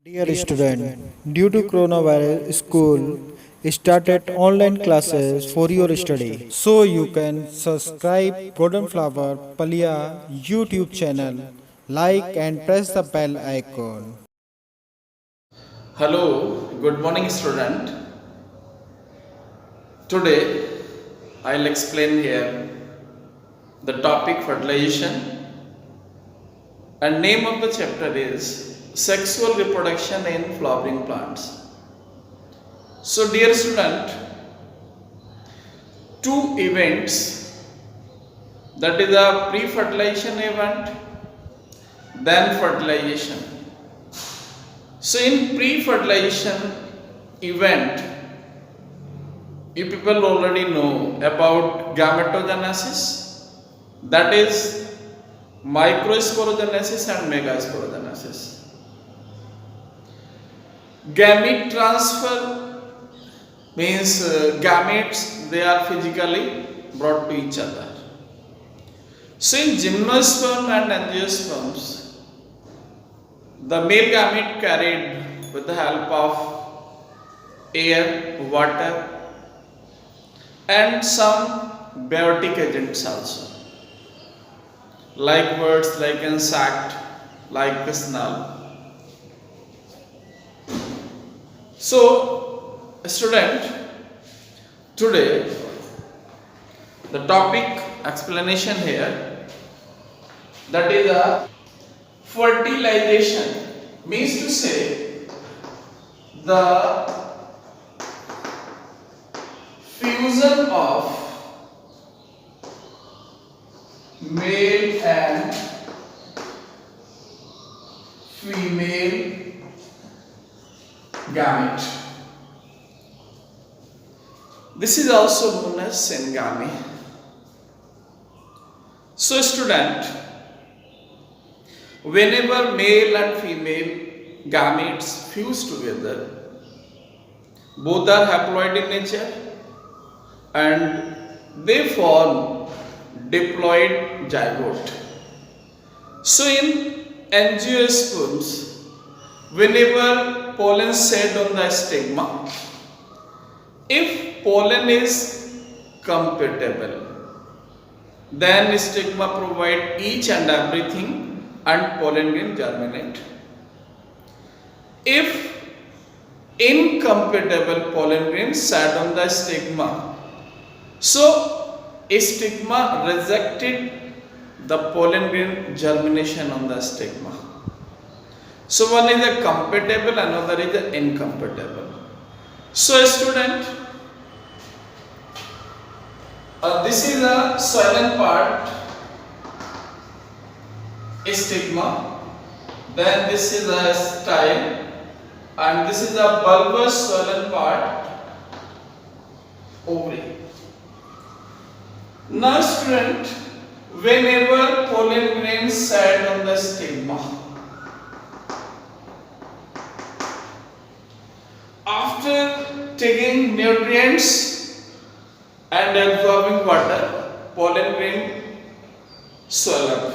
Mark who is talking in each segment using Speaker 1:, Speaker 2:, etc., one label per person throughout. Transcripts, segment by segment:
Speaker 1: Dear student, due to coronavirus, school started online classes for your study. So you can subscribe Golden Flower Palia YouTube channel, like and press the bell icon.
Speaker 2: Hello, good morning student. Today I'll explain here the topic fertilization and name of the chapter is sexual reproduction in flowering plants. So dear student, two events, that is a pre-fertilization event, then fertilization. So in pre-fertilization event, you people already know about gametogenesis, that is microsporogenesis and megasporogenesis. Gamete transfer means gametes, they are physically brought to each other. So in gymnosperm and angiosperms, the male gamete carried with the help of air, water and some biotic agents also, like words like insect, like snell. So student, today the topic explanation here, that is a fertilization, means to say the fusion of male and female gamete. This is also known as syngamy. So student, whenever male and female gametes fuse together, both are haploid in nature and they form diploid zygote. So in angiosperms, whenever pollen shed on the stigma, if pollen is compatible, then stigma provide each and everything and pollen will germinate. If incompatible pollen grains sat on the stigma, so a stigma rejected the pollen grain germination on the stigma. So one is a compatible, another is a incompatible. So student, this is a swollen part, a stigma, then this is a style, and this is a bulbous swollen part, ovary. Now student, whenever pollen grains sat on the stigma, after taking nutrients and absorbing water, pollen grain swell up,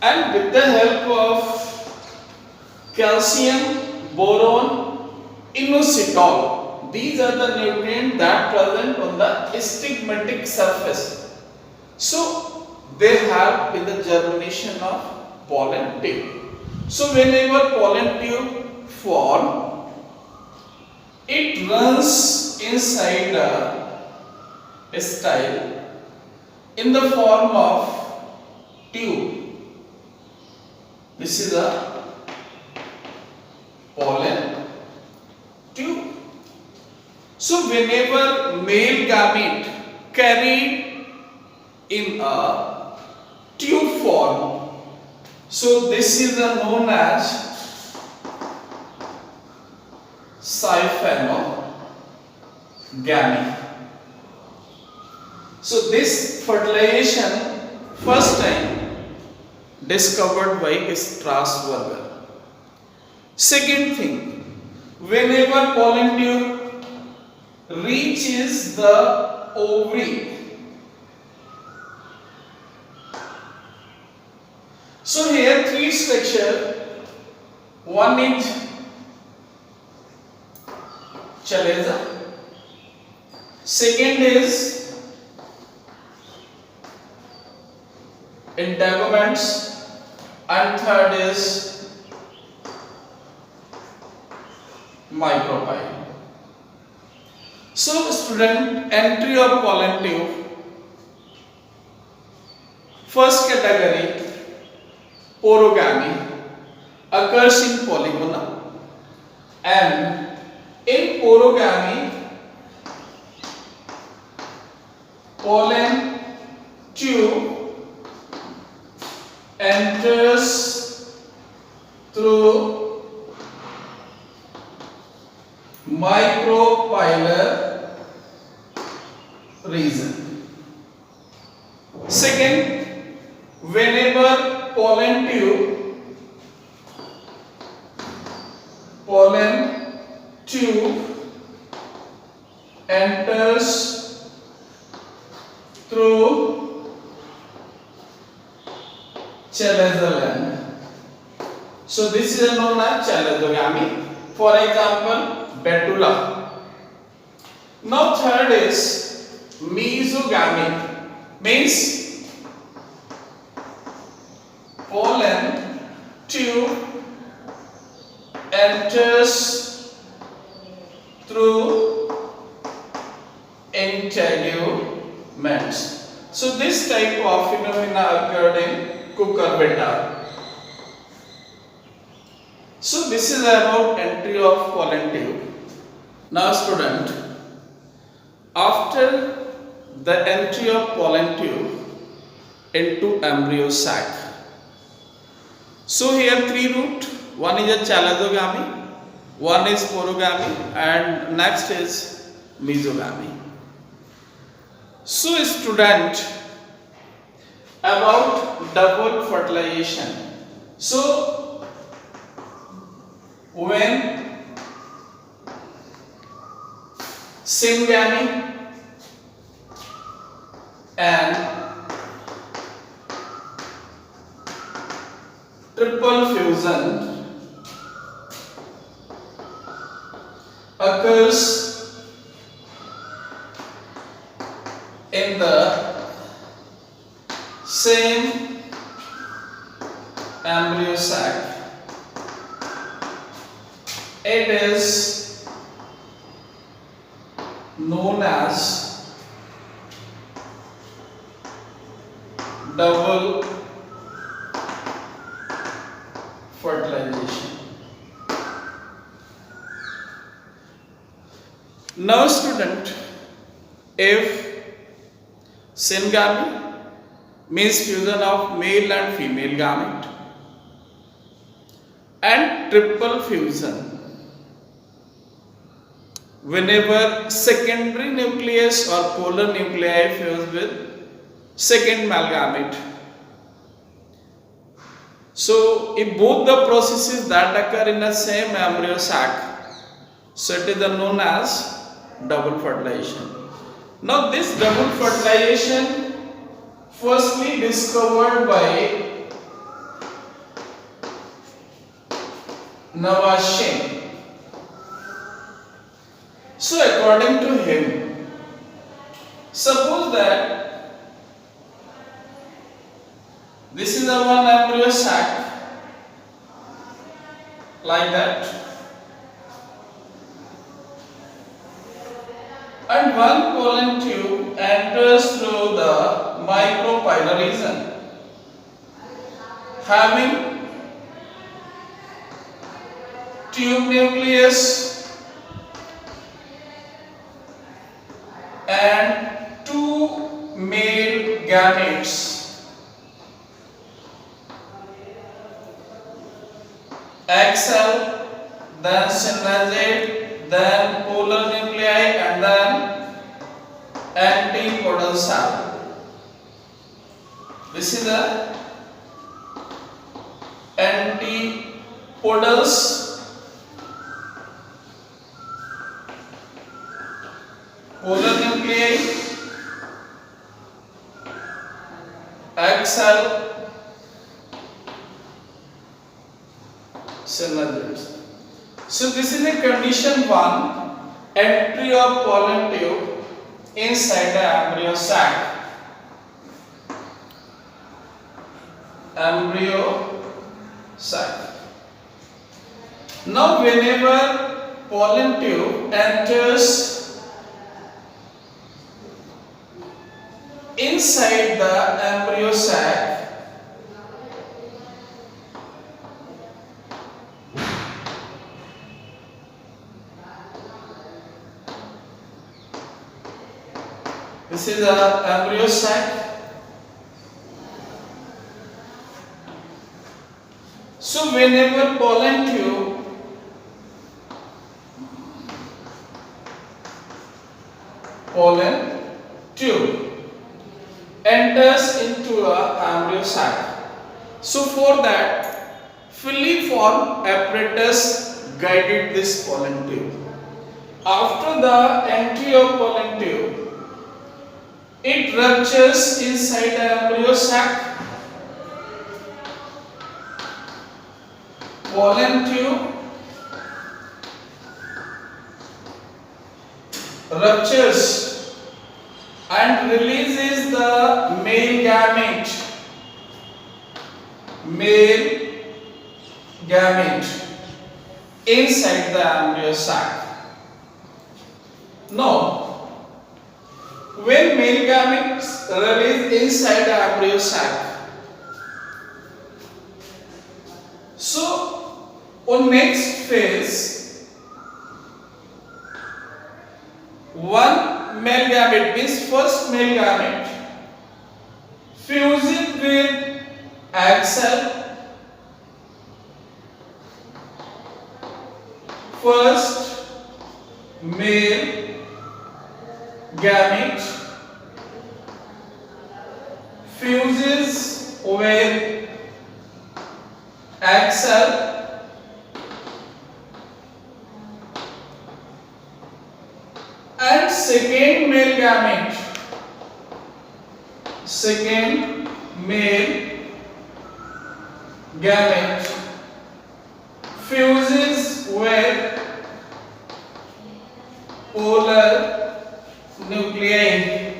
Speaker 2: and with the help of calcium, boron, inositol, these are the nutrients that present on the stigmatic surface. So they help in the germination of pollen tube. So whenever pollen tube form, it runs inside a style in the form of tube. This is a pollen tube. So whenever male gamete carried in a tube form, so this is known as siphenogamy. So this fertilization first time discovered by Strasburger. Second thing, whenever pollen tube reaches the ovary, so here three structure. one is chalaza, second is integuments, and third is micropyle. So student, entry of pollen tube, first category porogamy occurs in polygona, and in porogamy pollen tube enters through micropylar region. Second, whenever pollen tube enters through chalaza gland. So this is known as chalazogamy. For example, betula. Now third is mesogamy, means pollen tube enters through integuments. So this type of phenomena occurred in cucurbita. So this is about entry of pollen tube. Now student, after the entry of pollen tube into embryo sac, so here three route, one is a chalazogamy, one is porogamy, and next is mesogamy. So student, about double fertilization. So when syngamy and triple fusion occurs in the same embryo sac, it is known as double fertilization. Now student, if syngamy means fusion of male and female gamete, and triple fusion, whenever secondary nucleus or polar nuclei fuse with second male gamete. So if both the processes that occur in the same embryo sac, so it is known as double fertilization. Now this double fertilization firstly discovered by Navashin. So according to him, suppose that this is a one embryo sac like that, and one pollen tube enters through the micropylar region, having tube nucleus and two male gametes, axil, then synergid, then polar nuclei, and then antipodal cell. This is the antipodals, polar nuclei, axil, synergid. So this is a condition 1, entry of pollen tube inside the embryo sac. Embryo sac. Now whenever pollen tube enters inside the embryo sac, this is the embryo sac. So whenever pollen tube enters into a embryo sac. So for that, filiform apparatus guided this pollen tube. After the entry of pollen tube, it ruptures inside the embryo sac. Pollen tube ruptures and releases the male gamete inside the embryo sac. Now, when male gametes release inside the embryo sac, so on next phase, one male gamete means first male gamete fuses with egg cell. First male gamete fuses with egg cell. And second male gamete fuses with polar nuclei,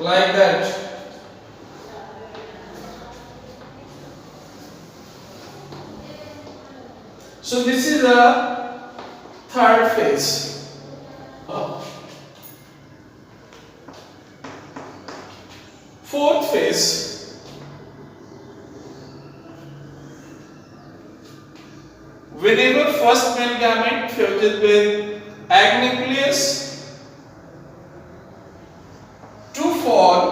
Speaker 2: like that. So this is the third phase. Fourth phase, whenever first male gamete fuses with egg nucleus to form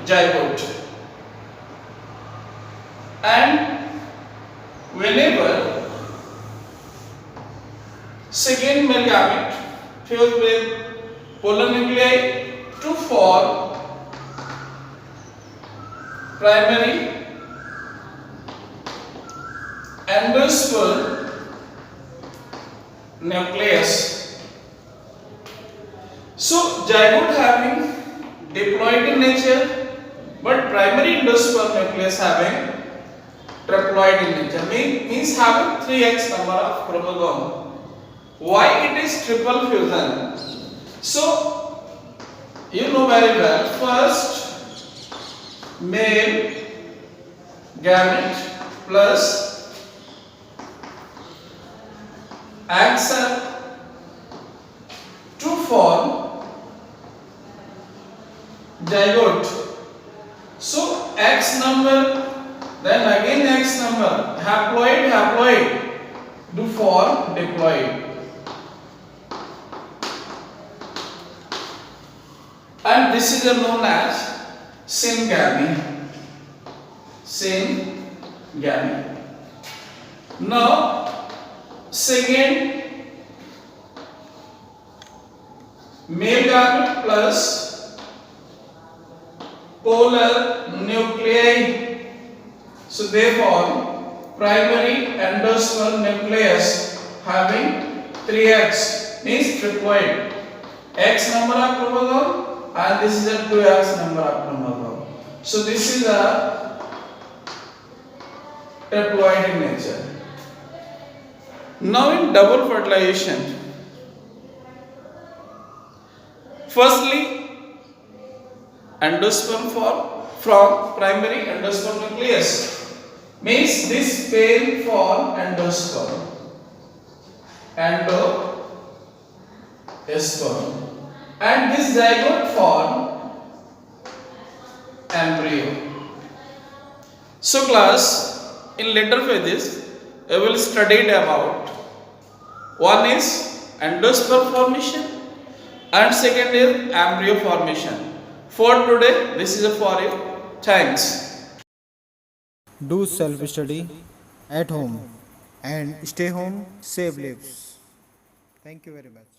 Speaker 2: zygote, and whenever second male gamete fused with polar nuclei to form primary endosperm nucleus. So zygote having diploid in nature, but primary endosperm nucleus having triploid in nature, means having 3x number of chromosome. Why it is triple fusion? So you know very well, first male gamete plus egg cell to form zygote. So X number, then again X number, haploid to form diploid. And this is known as syngamy. Now, second male gamete plus polar nuclei. So they form primary endosperm nucleus having 3x, means triploid. X number of chromosome, and this is a 2s number abnormal. So this is a triploid in nature. Now in double fertilization, firstly endosperm form from primary endosperm nucleus, means this pair form endosperm and this zygote form embryo. So class, in later phases we will study about one is endosperm formation and second is embryo formation. For today this is for you. Thanks.
Speaker 1: Do self study at home and stay home, save lives. Thank you very much.